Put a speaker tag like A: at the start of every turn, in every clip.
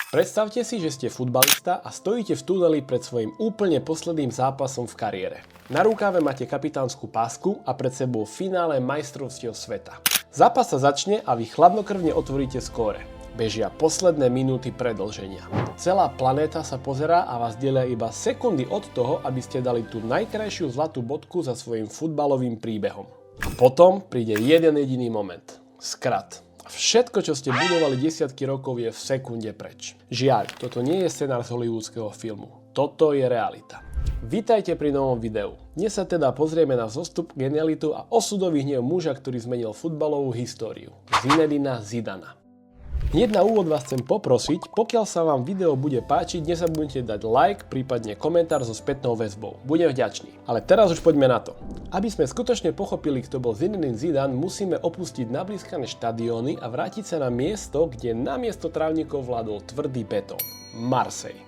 A: Predstavte si, že ste futbalista a stojíte v tuneli pred svojím úplne posledným zápasom v kariére. Na rukave máte kapitánsku pásku a pred sebou finále majstrovstiev sveta. Zápas sa začne a vy chladnokrvne otvoríte skóre. Bežia posledné minúty predĺženia. Celá planéta sa pozerá a vás delia iba sekundy od toho, aby ste dali tú najkrajšiu zlatú bodku za svojím futbalovým príbehom. A potom príde jeden jediný moment. Skrat. Všetko, čo ste budovali desiatky rokov, je v sekunde preč. Žiaľ, toto nie je scenár z hollywoodského filmu. Toto je realita. Vítajte pri novom videu. Dnes sa teda pozrieme na zostup, genialitu a osudový hnev muža, ktorý zmenil futbalovú históriu. Zinedina Zidana. Hneď na úvod vás chcem poprosiť, pokiaľ sa vám video bude páčiť, nezabudnite dať like, prípadne komentár so spätnou väzbou. Budem vďačný. Ale teraz už poďme na to. Aby sme skutočne pochopili, kto bol Zinedine Zidane, musíme opustiť nablízkané štadióny a vrátiť sa na miesto, kde namiesto trávnikov vládol tvrdý betón. Marseille.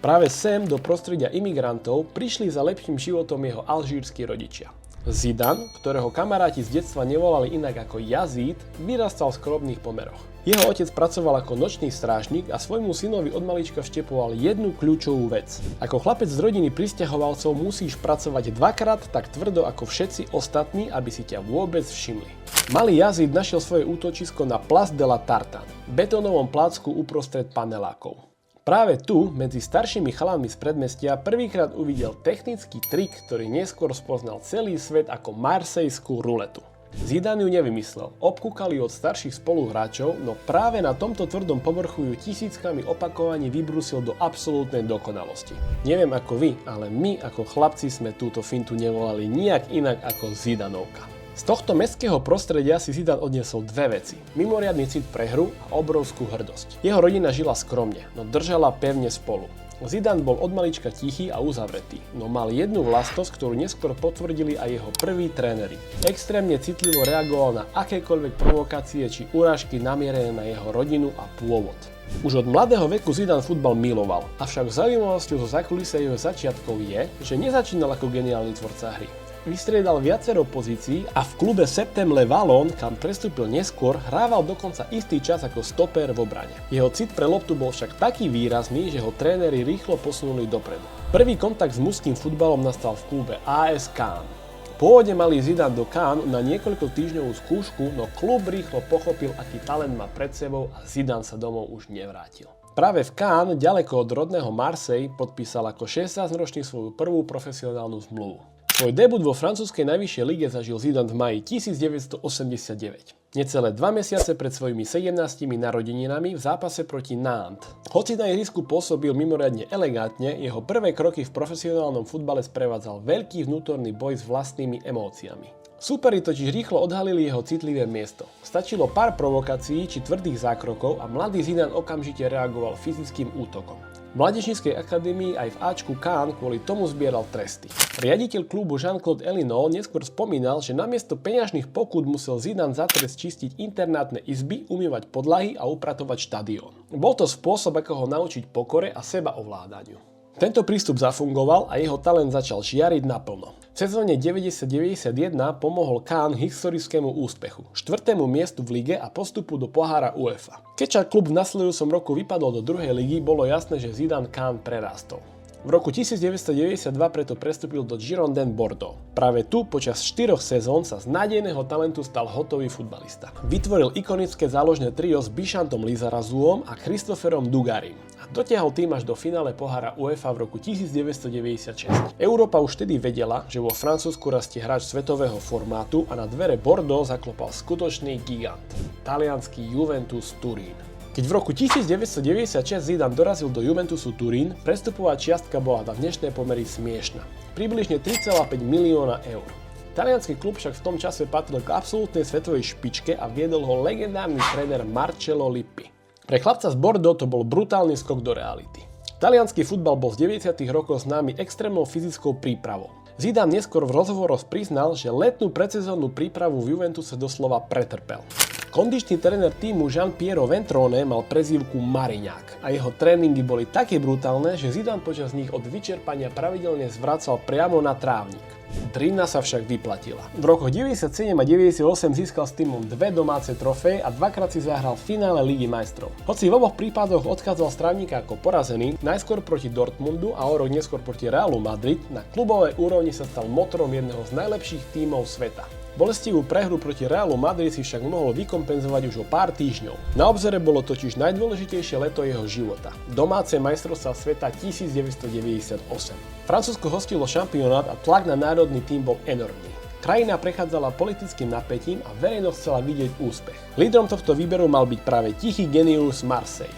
A: Práve sem do prostredia imigrantov prišli za lepším životom jeho alžírsky rodičia. Zidane, ktorého kamaráti z detstva nevolali inak ako Yazid, vyrastal v skromných pomeroch. Jeho otec pracoval ako nočný strážnik a svojmu synovi od malička vštepoval jednu kľúčovú vec. Ako chlapec z rodiny prisťahovalcov musíš pracovať dvakrát tak tvrdo ako všetci ostatní, aby si ťa vôbec všimli. Malý Yazid našiel svoje útočisko na Place de la Tartane, betónovom plácku uprostred panelákov. Práve tu, medzi staršími chalanmi z predmestia, prvýkrát uvidel technický trik, ktorý neskôr spoznal celý svet ako marsejskú ruletu. Zidane ju nevymyslel, obkúkali od starších spoluhráčov, no práve na tomto tvrdom povrchu ju tisíckami opakovaní vybrúsil do absolútnej dokonalosti. Neviem ako vy, ale my ako chlapci sme túto fintu nevolali nijak inak ako Zidanovka. Z tohto mestského prostredia si Zidane odniesol dve veci. Mimoriadny cit pre hru a obrovskú hrdosť. Jeho rodina žila skromne, no držala pevne spolu. Zidane bol od malička tichý a uzavretý, no mal jednu vlastnosť, ktorú neskôr potvrdili aj jeho prví tréneri. Extrémne citlivo reagoval na akékoľvek provokácie či urážky namierené na jeho rodinu a pôvod. Už od mladého veku Zidane futbal miloval, avšak zaujímavosťou zo zákulisia jeho začiatkov je, že nezačínal ako geniálny tvorca hry. Vystriedal viacero pozícií a v klube Septem Le Vallon, kam prestúpil neskôr, hrával dokonca istý čas ako stoper v obrane. Jeho cit pre loptu bol však taký výrazný, že ho tréneri rýchlo posunuli dopredu. Prvý kontakt s mužským futbalom nastal v klube AS Cannes. Pôvodne mali Zidane do Cannes na niekoľko týždňovú skúšku, no klub rýchlo pochopil, aký talent má pred sebou a Zidane sa domov už nevrátil. Práve v Cannes, ďaleko od rodného Marseille, podpísal ako 16-ročný svoju prvú profesionálnu zmluvu. Svoj debut vo francúzskej najvyššej lige zažil Zidane v máji 1989. Necelé 2 mesiace pred svojimi 17 narodeninami v zápase proti Nantes. Hoci na ihrisku pôsobil mimoriadne elegantne, jeho prvé kroky v profesionálnom futbale sprevádzal veľký vnútorný boj s vlastnými emóciami. Súperi totiž rýchlo odhalili jeho citlivé miesto. Stačilo pár provokácií či tvrdých zákrokov a mladý Zidane okamžite reagoval fyzickým útokom. V mládežníckej akadémii aj v Ačku Cannes kvôli tomu zbieral tresty. Riaditeľ klubu Jean-Claude Elinault neskôr spomínal, že namiesto peňažných pokút musel Zidane za trest čistiť internátne izby, umývať podlahy a upratovať štadión. Bol to spôsob, ako ho naučiť pokore a sebaovládaniu. Tento prístup zafungoval a jeho talent začal žiariť naplno. V sezóne 90-91 pomohol Cannes historickému úspechu, 4. miestu v lige a postupu do pohára UEFA. Keď však klub v nasledujúcom roku vypadol do druhej ligy, bolo jasné, že Zidane Cannes prerástol. V roku 1992 preto prestúpil do Girondins Bordeaux. Práve tu počas 4 sezón sa z nádejného talentu stal hotový futbalista. Vytvoril ikonické záložné trio s Bichantom Lizarazuom a Christopherom Dugarim a dotiahol tým až do finále pohára UEFA v roku 1996. Európa už vtedy vedela, že vo Francúzsku rastie hráč svetového formátu a na dvere Bordeaux zaklopal skutočný gigant, taliansky Juventus Turín. Keď v roku 1996 Zidane dorazil do Juventusu Turín, prestupová čiastka bola na dnešné pomery smiešna. Približne 3,5 milióna eur. Taliansky klub však v tom čase patril k absolútnej svetovej špičke a viedol ho legendárny tréner Marcello Lippi. Pre chlapca z Bordeaux to bol brutálny skok do reality. Taliansky futbal bol z 90. rokov známy extrémnou fyzickou prípravou. Zidane neskôr v rozhovoroch priznal, že letnú predsezónnu prípravu v Juventuse doslova pretrpel. V Kondičný tréner týmu Jean-Pierre Ventrone mal prezývku Mariňák a jeho tréningy boli také brutálne, že Zidane počas nich od vyčerpania pravidelne zvracal priamo na trávnik. Drina sa však vyplatila. V rokoch 97 a 98 získal s týmom dve domáce trofeje a dvakrát si zahral v finále Ligy majstrov. Hoci v oboch prípadoch odchádzal z trávnika ako porazený, najskôr proti Dortmundu a o rok neskôr proti Realu Madrid, na klubovej úrovni sa stal motorom jedného z najlepších tímov sveta. Bolestivú prehru proti Realu Madrid si však mohol vykompenzovať už o pár týždňov. Na obzore bolo totiž najdôležitejšie leto jeho života. Domáce majstrovstvá sveta 1998. Francúzsko hostilo šampionát a tlak na národný tím bol enormný. Krajina prechádzala politickým napätím a verejnosť chcela vidieť úspech. Lídrom tohto výberu mal byť práve tichý genius Marseille.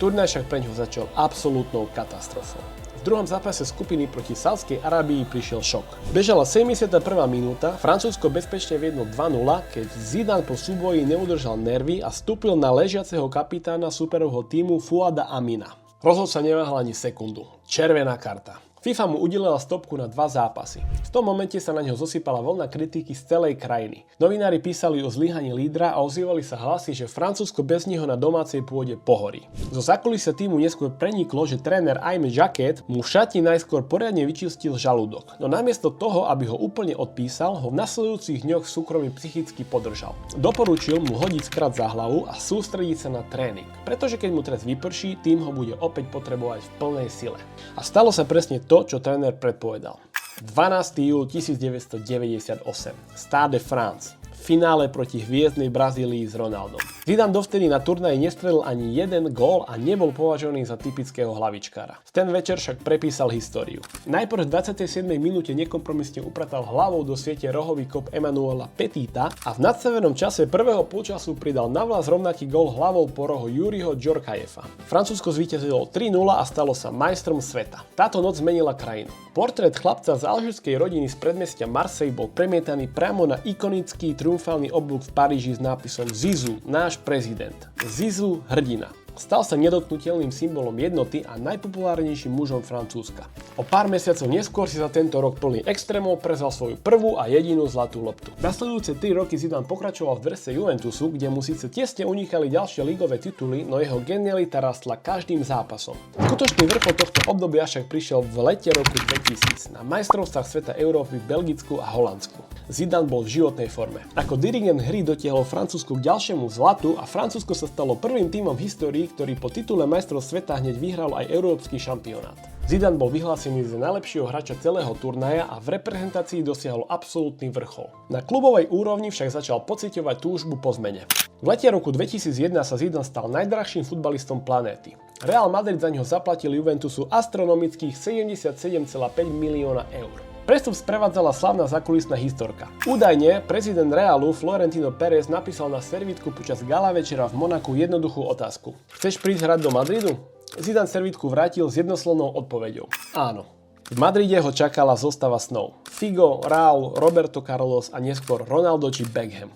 A: Turnaj však preňho začal absolútnou katastrofou. V druhom zápase skupiny proti Saudskej Arábii prišiel šok. Bežala 71. minúta, Francúzsko bezpečne viedlo 2-0, keď Zidane po súboji neudržal nervy a vstúpil na ležiaceho kapitána superovho týmu Fouada Amina. Rozhodca neváhal ani sekundu. Červená karta. FIFA mu udelila stopku na 2 zápasy. V tom momente sa na ňo zosypala vlna kritiky z celej krajiny. Novinári písali o zlyhaní lídra a ozývali sa hlasy, že Francúzsko bez neho na domácej pôde pohorí. Zo zákulisia týmu neskôr preniklo, že tréner Aimé Jacquet mu v šatni najskôr poriadne vyčistil žalúdok, no namiesto toho, aby ho úplne odpísal, ho v nasledujúcich dňoch v súkromí psychicky podržal. Doporučil mu hodiť skrat za hlavu a sústrediť sa na tréning, pretože keď mu trest vyprší, tým ho bude opäť potrebovať v plnej sile. A stalo sa presne to, čo tréner predpovedal. 12. júl 1998. Stade de France. Finále proti hviezdnej Brazílii s Ronaldom. Zidane dovtedy na turnaji nestrelil ani jeden gól a nebol považovaný za typického hlavičkára. V ten večer však prepísal históriu. Najprv v 27. minúte nekompromisne upratal hlavou do siete rohový kop Emmanuela Petita a v nadstavenom čase prvého polčasu pridal navľas rovnaký gól hlavou po rohu Juriho Djorkaefa. Francúzsko zvíťazilo 3-0 a stalo sa majstrom sveta. Táto noc zmenila krajinu. Portrét chlapca z alžírskej rodiny z predmestia Marseille bol premietaný priamo na ikonický triumfálny oblúk v Paríži s nápisom Zizou, náš prezident. Zizou, hrdina. Stal sa nedotknuteľným symbolom jednoty a najpopulárnejším mužom Francúzska. O pár mesiacov neskôr si za tento rok plný extrémov prezal svoju prvú a jedinú zlatú loptu. Nasledujúce 3 roky Zidane pokračoval v drese Juventusu, kde mu síce tesne unikali ďalšie ligové tituly, no jeho genialita rastla každým zápasom. Skutočný vrchol tohto obdobia však prišiel v lete roku 2000 na majstrovstvách sveta Európy v Belgicku a Holandsku. Zidane bol v životnej forme. Ako dirigent hry dotiahol Francúzsko k ďalšiemu zlatu a Francúzsko sa stalo prvým tímom v histórii, ktorý po titule majstrov sveta hneď vyhral aj európsky šampionát. Zidane bol vyhlásený za najlepšieho hráča celého turnaja a v reprezentácii dosiahol absolútny vrchol. Na klubovej úrovni však začal pociťovať túžbu po zmene. V lete roku 2001 sa Zidane stal najdrahším futbalistom planéty. Real Madrid za ňo zaplatil Juventusu astronomických 77,5 milióna eur. Prestup sprevádzala slavná zákulisná historka. Údajne prezident Realu Florentino Pérez napísal na servítku počas gala večera v Monaku jednoduchú otázku. Chceš prísť hrať do Madridu? Zidane servítku vrátil s jednoslovnou odpoveďou. Áno. V Madride ho čakala zostava snov. Figo, Raúl, Roberto Carlos a neskôr Ronaldo či Beckham.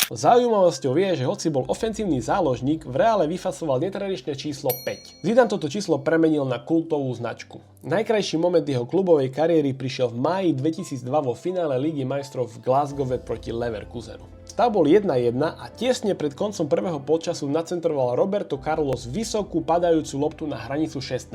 A: Zaujímavosťou je, že hoci bol ofenzívny záložník, v Reále vyfasoval netradičné číslo 5. Zidane toto číslo premenil na kultovú značku. Najkrajší moment jeho klubovej kariéry prišiel v máji 2002 vo finále Ligy majstrov v Glasgowe proti Leverkusenu. Stav bol 1-1 a tesne pred koncom prvého polčasu nacentroval Roberto Carlos vysokú padajúcu loptu na hranicu 16.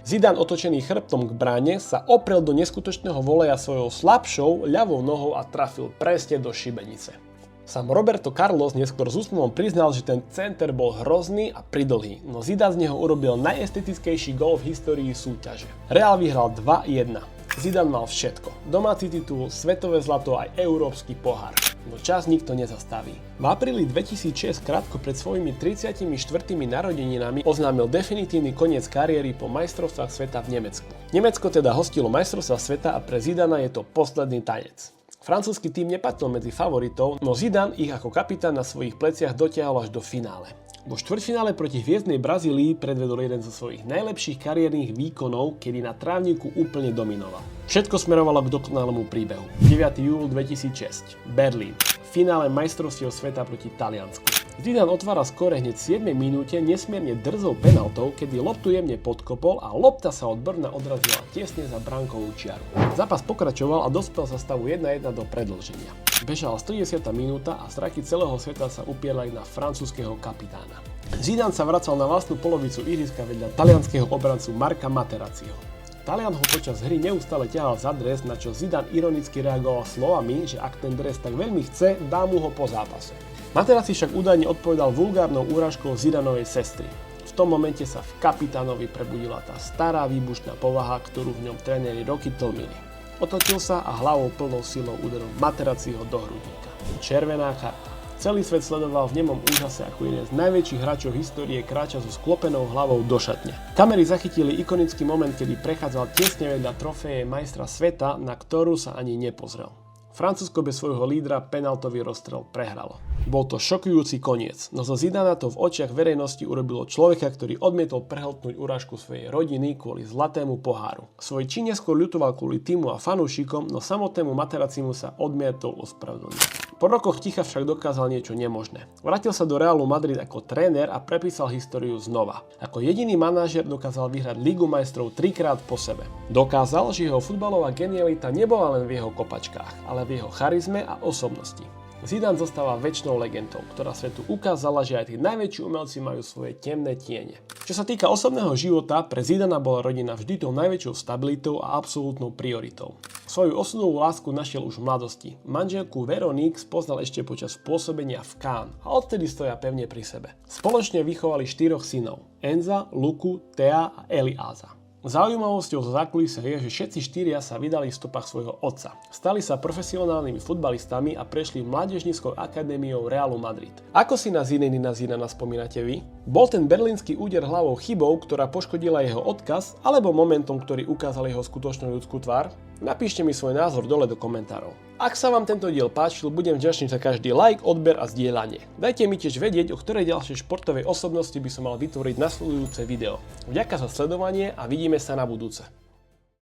A: Zidane otočený chrbtom k bráne sa oprel do neskutočného voleja svojou slabšou ľavou nohou a trafil presne do šibenice. Sám Roberto Carlos neskôr s úsmevom priznal, že ten center bol hrozný a pridlhý, no Zidane z neho urobil najestetickejší gól v histórii súťaže. Real vyhral 2-1. Zidane mal všetko. Domáci titul, svetové zlato aj európsky pohár. No čas nikto nezastaví. V apríli 2006, krátko pred svojimi 34. narodeninami, oznámil definitívny koniec kariéry po majstrovstvách sveta v Nemecku. Nemecko teda hostilo majstrovstvá sveta a pre Zidana je to posledný tanec. Francúzsky tým nepatril medzi favoritov, no Zidane ich ako kapitán na svojich pleciach dotiahol až do finále. Vo štvrťfinále proti hviezdnej Brazílii predvedol jeden zo svojich najlepších kariérnych výkonov, kedy na trávniku úplne dominoval. Všetko smerovalo k dokonalému príbehu. 9. júl 2006. Berlín. Finále majstrovstiev sveta proti Taliansku. Zidane otvára skóre hneď v 7. minúte nesmierne drzou penaltou, kedy loptu jemne podkopol a lopta sa od brvna odrazila tesne za bránkovú čiaru. Zápas pokračoval a dospel sa stavu 1-1 do predĺženia. Bežala 110. minúta a zraky celého sveta sa upierali na francúzskeho kapitána. Zidane sa vracal na vlastnú polovicu ihriska vedľa talianskeho obrancu Marca Materazziho. Talian ho počas hry neustále ťahal za dres, na čo Zidane ironicky reagoval slovami, že ak ten dres tak veľmi chce, dá mu ho po zápase. Materazzi však údajne odpovedal vulgárnou úražkou Zidanovej sestry. V tom momente sa v kapitánovi prebudila tá stará výbušná povaha, ktorú v ňom tréneri roky tlmili. Otočil sa a hlavou plnou silou uderil Materazziho do hrudníka. Červená karta. Celý svet sledoval v nemom úžase, ako jeden z najväčších hráčov histórie kráča so sklopenou hlavou do šatne. Kamery zachytili ikonický moment, kedy prechádzal tesne vedľa trofeje majstra sveta, na ktorú sa ani nepozrel. Francúzsko bez svojho lídra penaltový rozstrel prehralo. Bol to šokujúci koniec, no zo Zidana to v očiach verejnosti urobilo človeka, ktorý odmietol prehltnúť urážku svojej rodiny kvôli zlatému poháru. Svoj čin neskôr ľutoval kvôli týmu a fanúšikom, no samotnému Materazzimu sa odmietol ospravedlniť. Po rokoch ticha však dokázal niečo nemožné. Vrátil sa do Realu Madrid ako tréner a prepísal históriu znova. Ako jediný manažér dokázal vyhrať Ligu majstrov 3-krát po sebe. Dokázal, že jeho futbalová genialita nebola len v jeho kopačkách, ale v jeho charizme a osobnosti. Zidane zostáva večnou legendou, ktorá svetu ukázala, že aj tí najväčší umelci majú svoje temné tiene. Čo sa týka osobného života, pre Zidana bola rodina vždy tou najväčšou stabilitou a absolútnou prioritou. Svoju osudovú lásku našiel už v mladosti. Manželku Veronique spoznal ešte počas pôsobenia v Cannes a odtedy stoja pevne pri sebe. Spoločne vychovali 4 synov: Enza, Luku, Thea a Eliáza. Zaujímavosťou zo zákulisia je, že všetci 4 sa vydali v stopách svojho otca. Stali sa profesionálnymi futbalistami a prešli mládežníckou akadémiou Realu Madrid. Ako si na Zinedina Zidana spomínate vy? Bol ten berlínsky úder hlavou chybou, ktorá poškodila jeho odkaz, alebo momentom, ktorý ukázal jeho skutočnú ľudskú tvár? Napíšte mi svoj názor dole do komentárov. Ak sa vám tento diel páčil, budem vďačný za každý like, odber a zdieľanie. Dajte mi tiež vedieť, o ktorej ďalšej športovej osobnosti by som mal vytvoriť nasledujúce video. Vďaka za sledovanie a vidíme sa na budúce.